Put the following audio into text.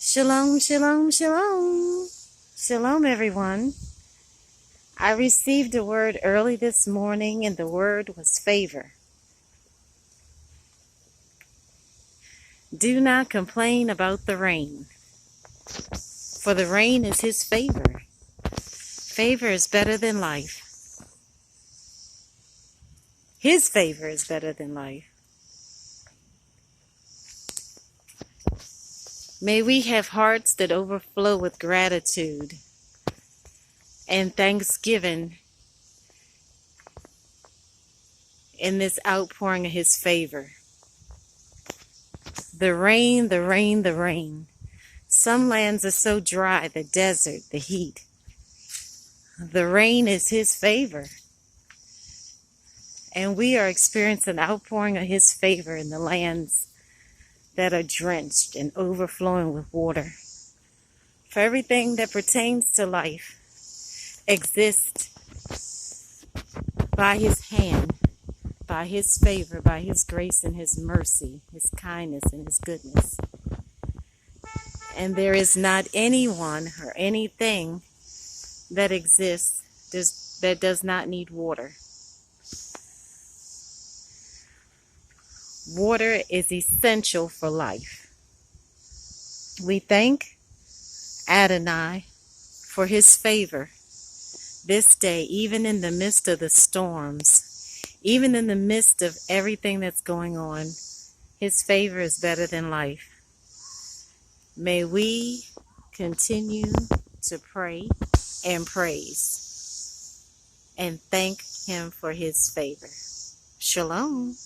Shalom, shalom, shalom. Shalom, everyone. I received a word early this morning, and the word was favor. Do not complain about the rain, for the rain is his favor. Favor is better than life. His favor is better than life. May we have hearts that overflow with gratitude and thanksgiving in this outpouring of his favor. The rain, the rain, the rain. Some lands are so dry, the desert, the heat. The rain is his favor. And we are experiencing an outpouring of his favor in the lands that are drenched and overflowing with water. For everything that pertains to life exists by his hand, by his favor, by his grace and his mercy, his kindness and his goodness. And there is not anyone or anything that exists that does not need water. Water is essential for life. We thank Adonai for his favor this day, even in the midst of the storms, even in the midst of everything that's going on. His favor is better than life. May we continue to pray and praise and thank him for his favor. Shalom.